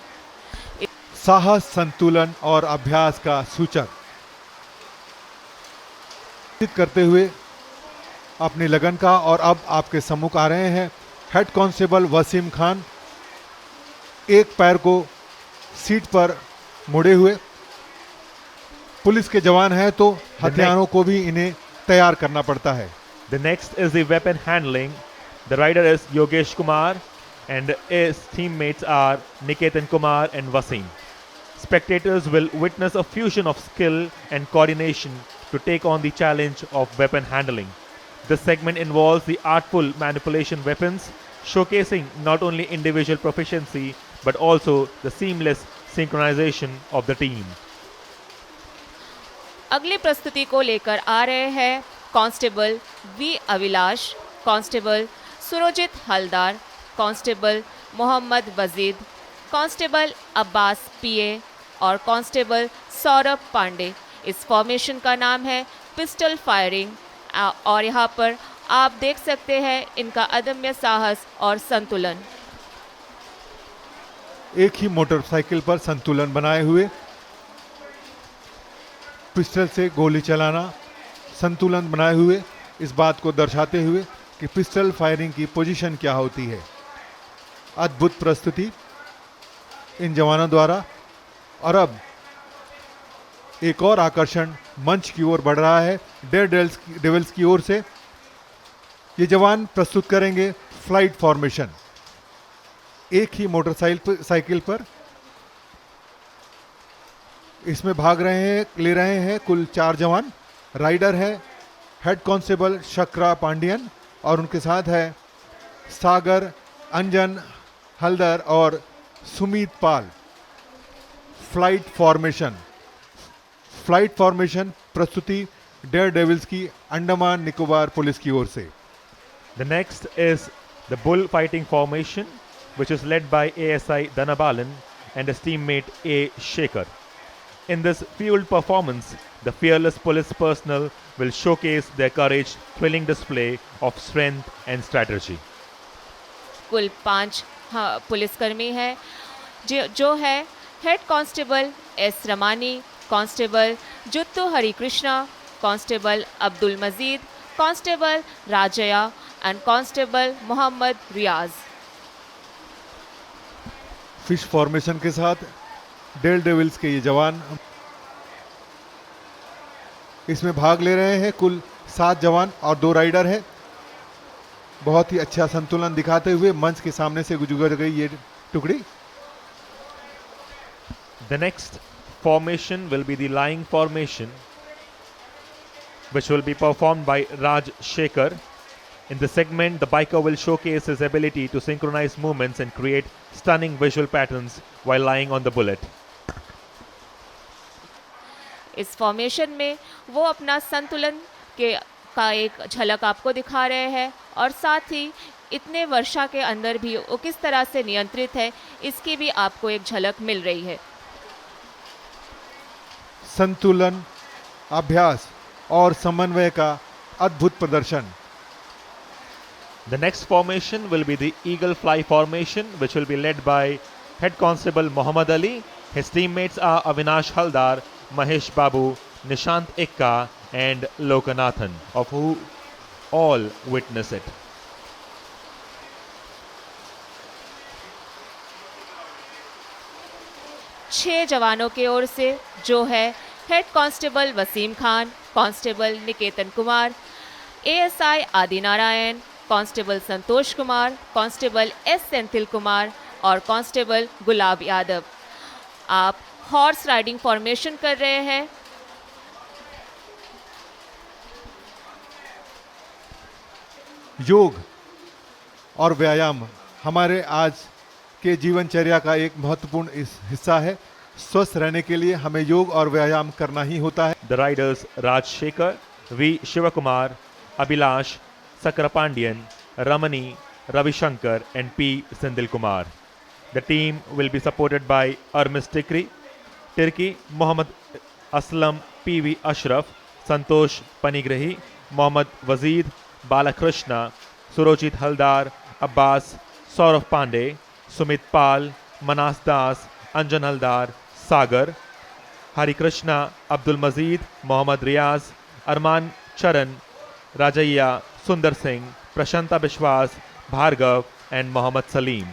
साहस, संतुलन और अभ्यास का सूचक करते हुए अपनी लगन का और अब आपके सम्मुख आ रहे हैं हेड कांस्टेबल वसीम खान, एक पैर को सीट पर मुड़े हुए। पुलिस के जवान हैं तो हथियारों को भी इन्हें तैयार करना पड़ता है। The next is the weapon handling. The rider is Yogesh Kumar and his teammates are Niketan Kumar and Wasim. Spectators will witness a fusion of skill and coordination to take on the challenge of weapon handling. This segment involves the artful manipulation weapons, showcasing not only individual proficiency but also the seamless synchronization of the team. अगली प्रस्तुति को लेकर आ रहे हैं constable V Avilash, constable Surjit Haldar, constable Mohammad Wajid, constable Abbas PA और constable Saurabh Pandey. इस formation का नाम है पिस्टल फायरिंग और यहाँ पर आप देख सकते हैं इनका अदम्य साहस और संतुलन। एक ही मोटरसाइकिल पर संतुलन बनाए हुए पिस्टल से गोली चलाना, संतुलन बनाए हुए इस बात को दर्शाते हुए कि पिस्टल फायरिंग की पोजीशन क्या होती है। अद्भुत प्रस्तुति इन जवानों द्वारा। और अब एक और आकर्षण मंच की ओर बढ़ रहा है डेयर डेविल्स की ओर से। ये जवान प्रस्तुत करेंगे फ्लाइट फॉर्मेशन। एक ही मोटरसाइकिल पर इसमें भाग रहे हैं, ले रहे हैं कुल 4 जवान। राइडर है हेड कांस्टेबल शक्रा पांडियन और उनके साथ है सागर, अंजन हल्दर और सुमीत पाल। फ्लाइट फॉर्मेशन प्रस्तुति डेयर डेविल्स की अंडमान निकोबार पुलिस की ओर से। The next is the bull fighting formation, which is led by ASI Dhanabalan and his teammate A. Shekhar. In this field performance, the fearless police personnel will showcase their courage, thrilling display of strength and strategy. कुल 5 पुलिसकर्मी हैं जो है head constable S Ramani, constable Juttu Harikrishna, constable Abdul Majid, constable Rajaya and constable Mohammad Riyaz. Fish formation के साथ dare devils के ये जवान इसमें भाग ले रहे हैं। कुल 7 जवान और 2 राइडर हैं। बहुत ही अच्छा संतुलन दिखाते हुए मंच के सामने से गुजर गई ये टुकड़ी। The next formation will be the lying formation, which will be performed by Raj Shekhar. In this segment, the biker will showcase his ability to synchronize movements and create stunning visual patterns while lying on the bullet. इस formation में वो अपना संतुलन का एक झलक आपको दिखा रहे हैं और साथ ही इतने वर्षा के अंदर भी वो किस तरह से नियंत्रित है इसकी भी आपको एक झलक मिल रही है। संतुलन, अभ्यास और समन्वय का अद्भुत प्रदर्शन। The next formation will be the eagle fly formation, which will be led by Head Constable Muhammad Ali. His teammates are Avinash Haldar, Mahesh Babu, Nishant Ikka and Lokanathan, of who all witness it. छह जवानों की ओर से जो है head constable Wasim Khan, constable Niketan Kumar, ASI Adi Narayan, constable Santosh Kumar, constable S Senthil Kumar और constable Gulab Yadav. आप horse riding formation कर रहे हैं। योग और व्यायाम हमारे आज के जीवनचर्या का एक महत्वपूर्ण हिस्सा है। स्वस्थ रहने के लिए हमें योग और व्यायाम करना ही होता है। The riders Raj Shekhar, V. Shivakumar, Abhilash, Sakrapandian, Ramani, Ravi Shankar and P. Sendil Kumar. The team will be supported by Armis Tikri, Turkey, Mohammad Aslam, P.V. Ashraf, Santosh Panigrahi, Mohammad Wazid, Balakrishna, Surojit Haldar, Abbas, Saurav Pandey, Sumit Pal, Manas Das, Anjan Haldar, Sagar, Hari Krishna, Abdul Mazid, Mohammad Riaz, Arman Charan, Rajaiya, Sundar Singh, Prashanta Bishwas, Bhargav and Mohammad Salim.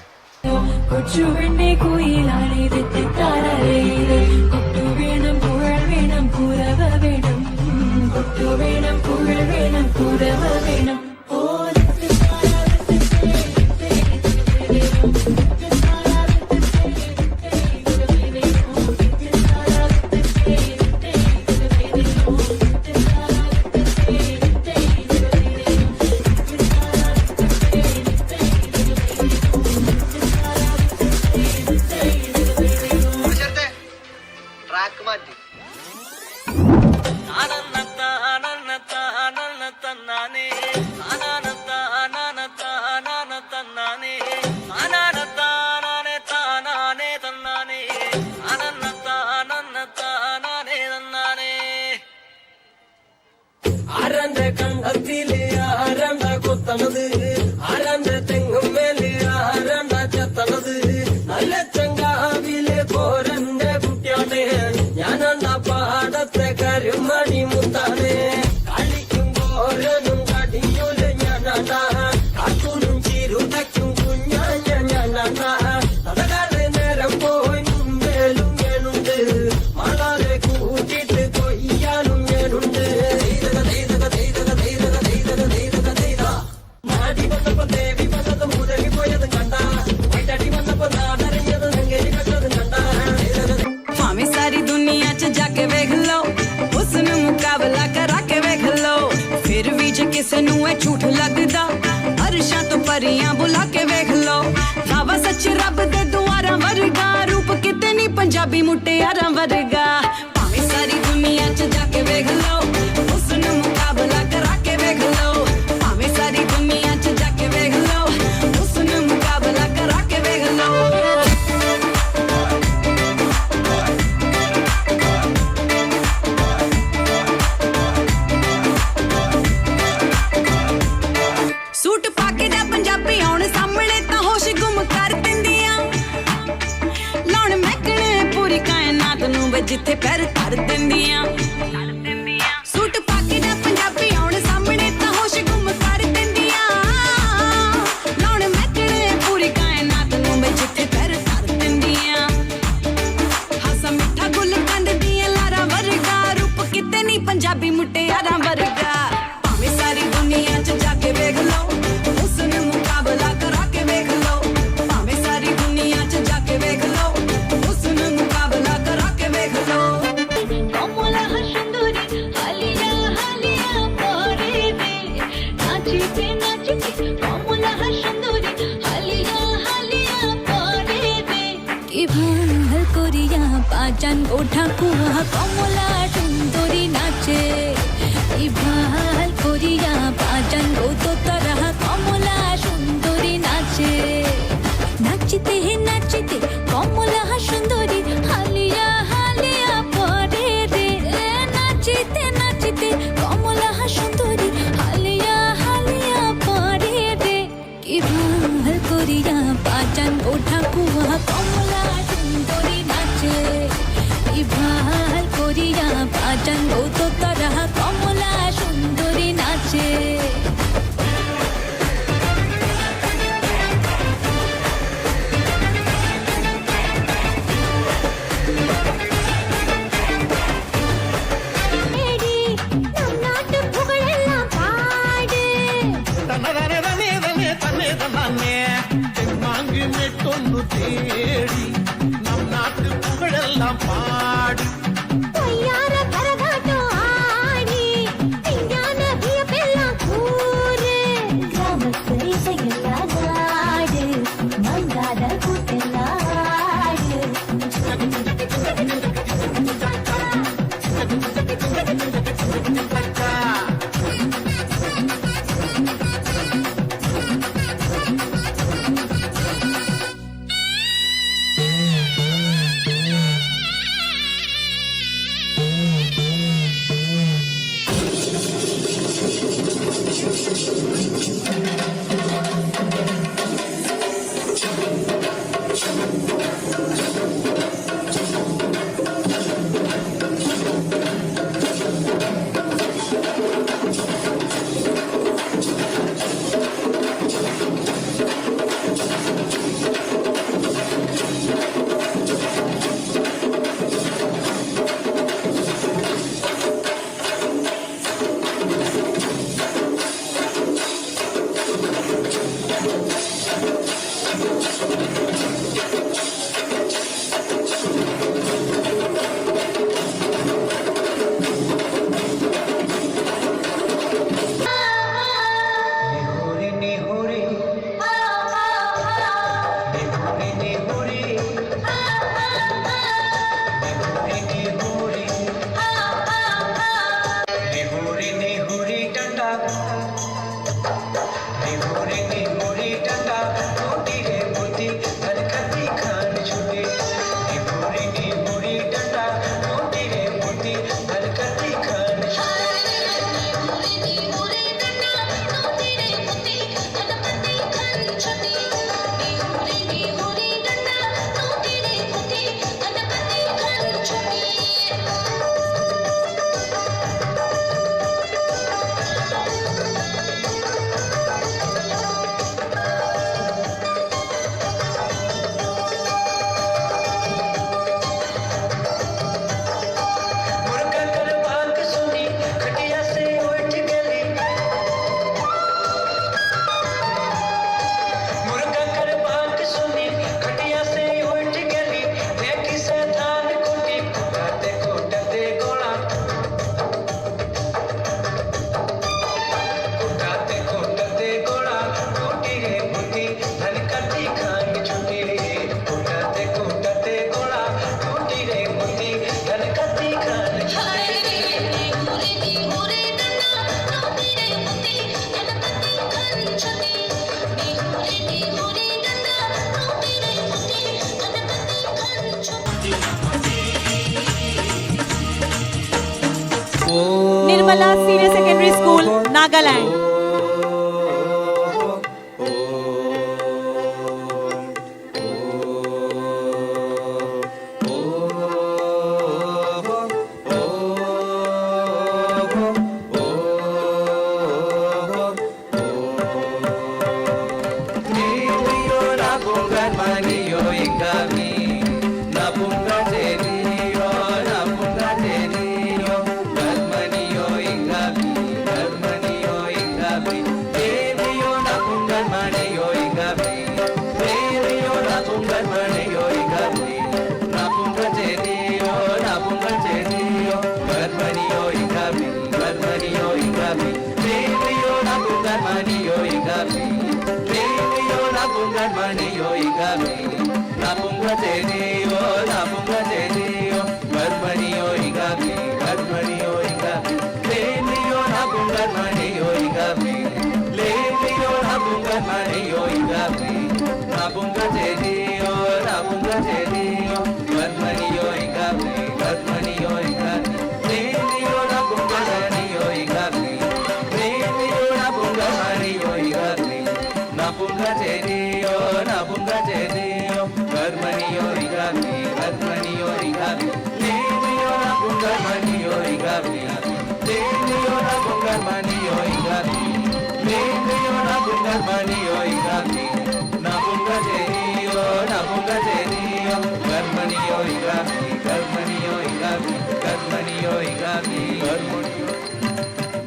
झूठ लगदा अरशां तो परियां बुला के वेख लो बाबा सच रब दे दुआरा वर्गा रूप कितनी पंजाबी मुटियारां वर्गा भावें सारी दुनिया च जाके वेख लो हुस्न मुकाबला करा के वेख लो भावें सारी दुनिया च जाके वेख लो हुस्न मुकाबला करा के वेख लो जिथे पैर धर दिंदियां सूट पाके ना पंजाबी आउण सामने तां होश गुम कर दिंदियां लाउण मैकड़े पूरी कायनात नूं वे जिथे पैर धर दिंदियां हासा मिठा गुल कंद दियां लारा वर्गा रूप किते नी पंजाबी मुटियारां वर्गा भावें सारी दुनिया च जाके वेख लो हुस्न मुकाबला करा के वेख लो भावें सारी दुनिया च जाके वेख लो हुस्न मुकाबला करा के वेख लो कमला हसुंदरी हालिया हालिया परे दे नाचते कमला हसुंदरी हालिया हालिया परे दे कि भाल कोरिया पाचन गोठा कुआ कमला सुंदरी नाचे कि भाल कोरिया पाचन गो तो तरह कमला सुंदरी नाचे नाचते कमला सुंदरी हालिया हालिया परे दे नाचते कमला सुंदरी हालिया हालिया परे दे कि भाल कोरिया पाचन गोठा कुआ कमला सुंदरी नाचे कि भाल कोरिया पाचन गो तो तरह कमला सुंदरी नाचे पाड़ी Nirmala senior secondary school, Nagaland.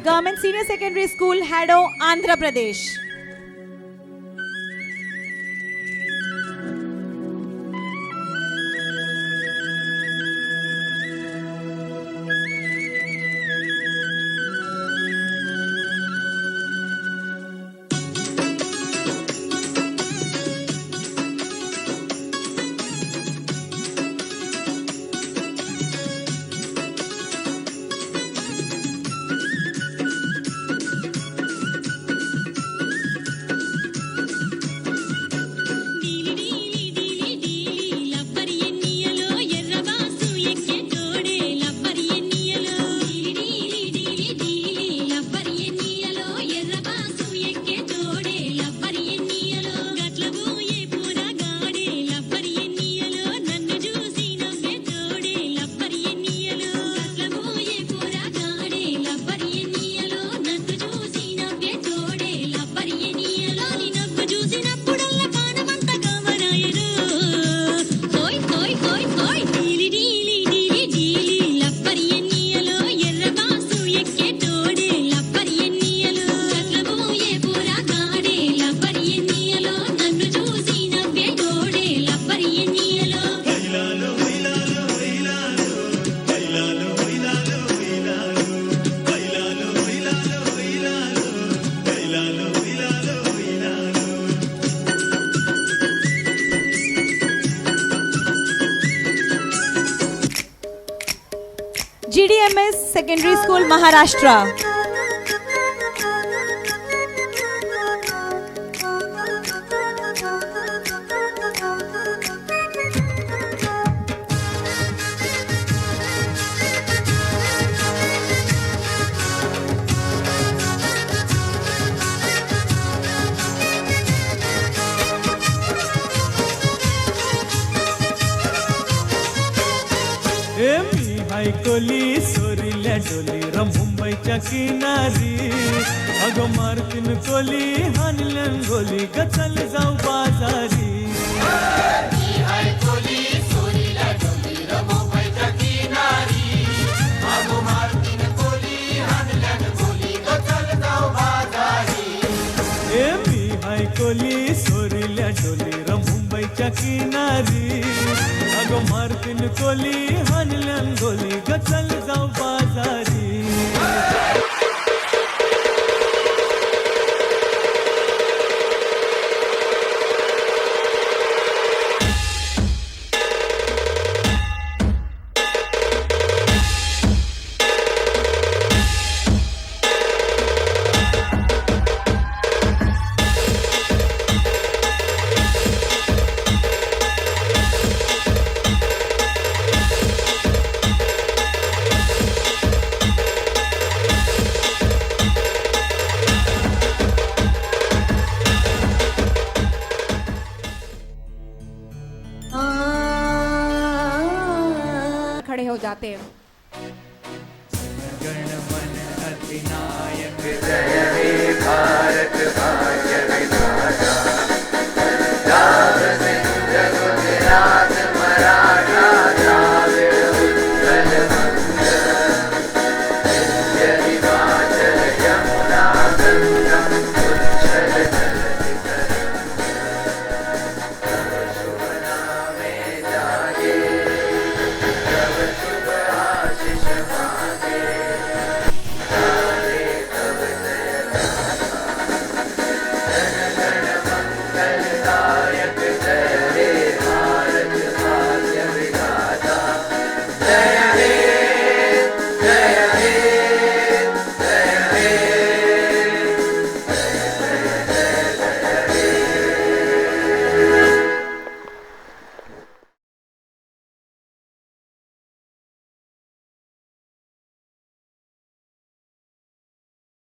Government senior secondary school, Haddo, Andhra Pradesh. GDMS secondary school, Maharashtra. कोली सोरील्या डोली र मुंबईच्या किनारी, अगो मारतीन कोली हानल्यान गोली ग चल जाऊ बाजारी। कोली सोरील्या डोली र मुंबईच्या किनारी, अगो मारतीन कोली हानल्यान गोली ग चल जाऊ बाजारी। जाते हैं। गण मन अधिनायक जय हे भारत भाग्य